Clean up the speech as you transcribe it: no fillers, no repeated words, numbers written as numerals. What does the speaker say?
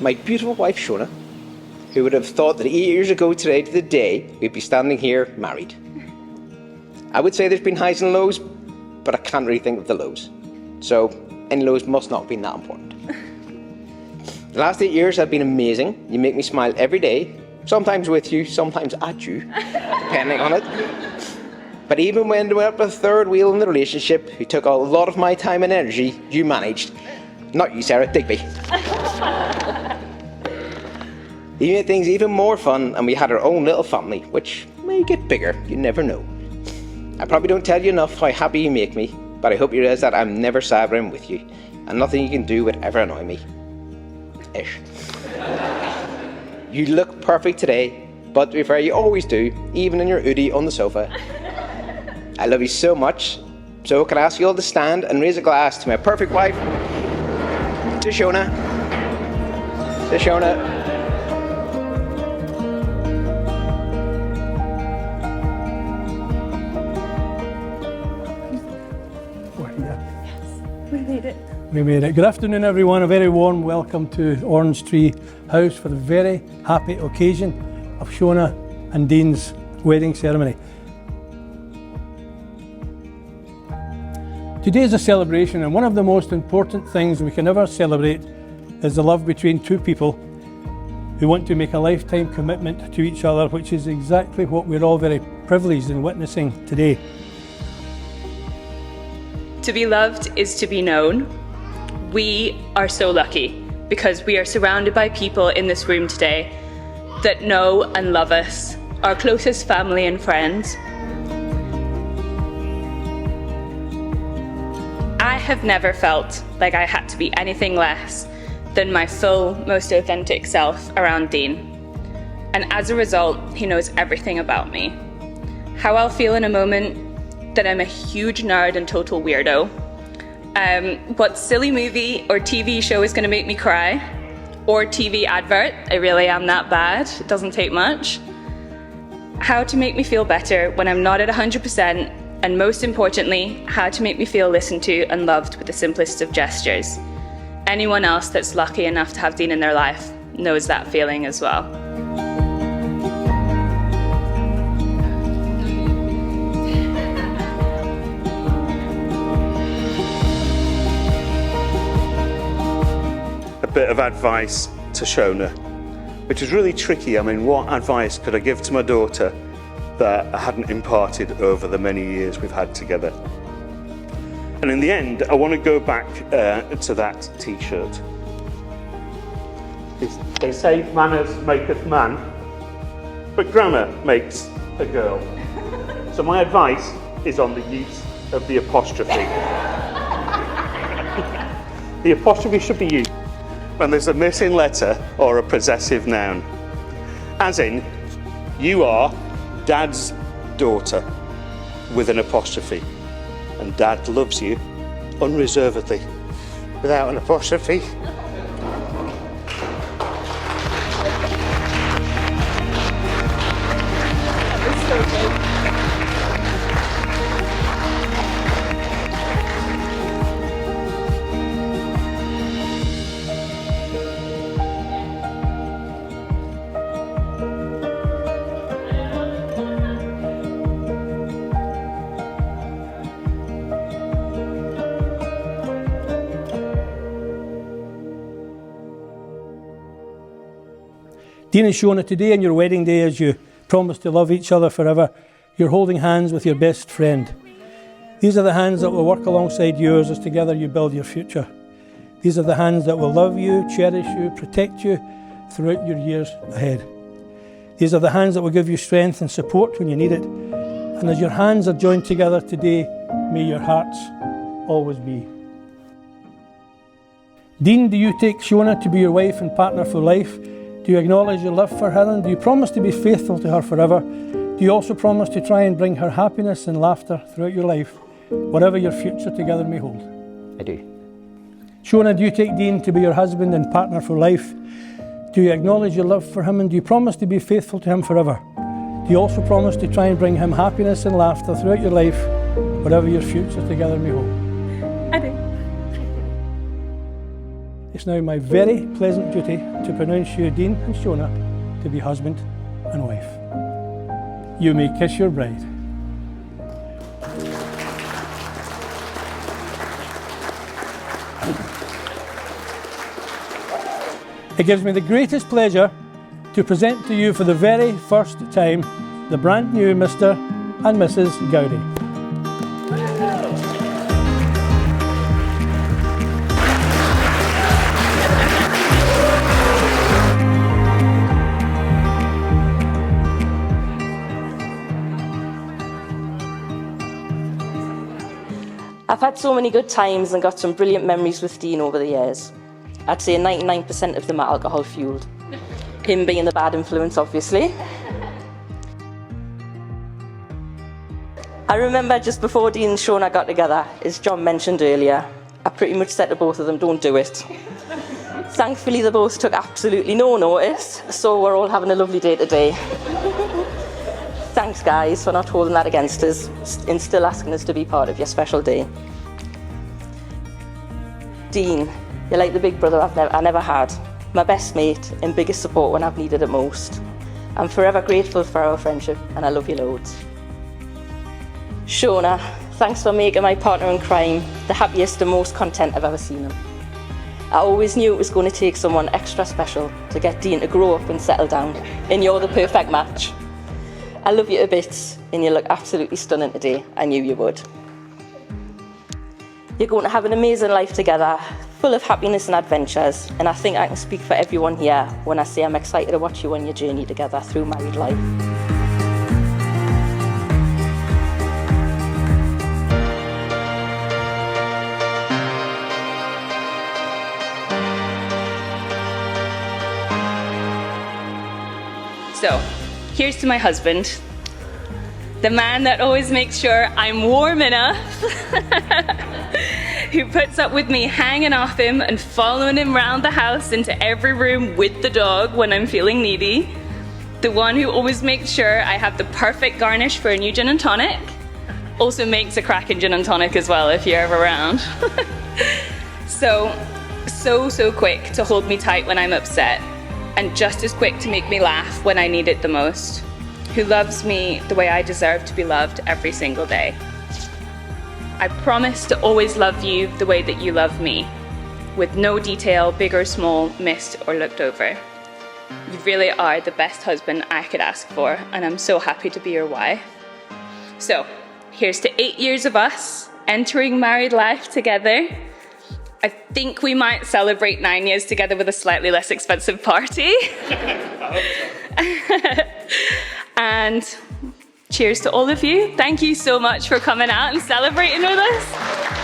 my beautiful wife Shona, who would have thought that 8 years ago today to the day we'd be standing here married. I would say there's been highs and lows, but I can't really think of the lows. So any lows must not have been that important. The last 8 years have been amazing. You make me smile every day, sometimes with you, sometimes at you, depending on it. But even when we went up the third wheel in the relationship, who took a lot of my time and energy, you managed. Not you, Sarah, Digby. You made things even more fun, and we had our own little family, which may get bigger, you never know. I probably don't tell you enough how happy you make me, but I hope you realize that I'm never sad when I'm with you, and nothing you can do would ever annoy me. Ish. You look perfect today, but to be fair, you always do, even in your hoodie on the sofa. I love you so much, so can I ask you all to stand and raise a glass to my perfect wife, to Shona. To Shona. We made it. Good afternoon, everyone. A very warm welcome to Orange Tree House for the very happy occasion of Shona and Dean's wedding ceremony. Today is a celebration, and one of the most important things we can ever celebrate is the love between two people who want to make a lifetime commitment to each other, which is exactly what we're all very privileged in witnessing today. To be loved is to be known. We are so lucky because we are surrounded by people in this room today that know and love us, our closest family and friends. I have never felt like I had to be anything less than my full, most authentic self around Dean. And as a result, he knows everything about me. How I'll feel in a moment that I'm a huge nerd and total weirdo. What silly movie or TV show is going to make me cry? Or TV advert, I really am that bad, it doesn't take much. How to make me feel better when I'm not at 100%, and most importantly, how to make me feel listened to and loved with the simplest of gestures. Anyone else that's lucky enough to have Dean in their life knows that feeling as well. A bit of advice to Shona, which is really tricky. I mean, what advice could I give to my daughter that I hadn't imparted over the many years we've had together? And in the end, I want to go back to that t-shirt. They say manners maketh man, but grammar makes a girl. So my advice is on the use of the apostrophe. The apostrophe should be used when there's a missing letter or a possessive noun. As in, you are Dad's daughter with an apostrophe, and Dad loves you unreservedly without an apostrophe. Dean and Shona, today on your wedding day, as you promise to love each other forever, you're holding hands with your best friend. These are the hands that will work alongside yours as together you build your future. These are the hands that will love you, cherish you, protect you throughout your years ahead. These are the hands that will give you strength and support when you need it. And as your hands are joined together today, may your hearts always be. Dean, do you take Shona to be your wife and partner for life? Do you acknowledge your love for her, and do you promise to be faithful to her forever? Do you also promise to try and bring her happiness and laughter throughout your life, whatever your future together may hold? I do. Shona, do you take Dean to be your husband and partner for life? Do you acknowledge your love for him, and do you promise to be faithful to him forever? Do you also promise to try and bring him happiness and laughter throughout your life, whatever your future together may hold? I do. It's now my very pleasant duty to pronounce you, Dean and Shona, to be husband and wife. You may kiss your bride. It gives me the greatest pleasure to present to you for the very first time the brand new Mr. and Mrs. Gowdy. I've had so many good times and got some brilliant memories with Dean over the years. I'd say 99% of them are alcohol fueled. Him being the bad influence, obviously. I remember just before Dean and Shona got together, as John mentioned earlier, I pretty much said to both of them, don't do it. Thankfully, they both took absolutely no notice, so we're all having a lovely day today. Thanks, guys, for not holding that against us and still asking us to be part of your special day. Dean, you're like the big brother I never had, my best mate and biggest support when I've needed it most. I'm forever grateful for our friendship and I love you loads. Shona, thanks for making my partner in crime the happiest and most content I've ever seen him. I always knew it was going to take someone extra special to get Dean to grow up and settle down, and you're the perfect match. I love you to bits and you look absolutely stunning today. I knew you would. You're going to have an amazing life together, full of happiness and adventures, and I think I can speak for everyone here when I say I'm excited to watch you on your journey together through married life. So, here's to my husband, the man that always makes sure I'm warm enough, who puts up with me hanging off him and following him around the house into every room with the dog when I'm feeling needy, the one who always makes sure I have the perfect garnish for a new gin and tonic, also makes a cracking gin and tonic as well if you're ever around. So quick to hold me tight when I'm upset, and just as quick to make me laugh when I need it the most, who loves me the way I deserve to be loved every single day. I promise to always love you the way that you love me, with no detail, big or small, missed or looked over. You really are the best husband I could ask for, and I'm so happy to be your wife. So, here's to 8 years of us entering married life together. I think we might celebrate 9 years together with a slightly less expensive party. And cheers to all of you. Thank you so much for coming out and celebrating with us.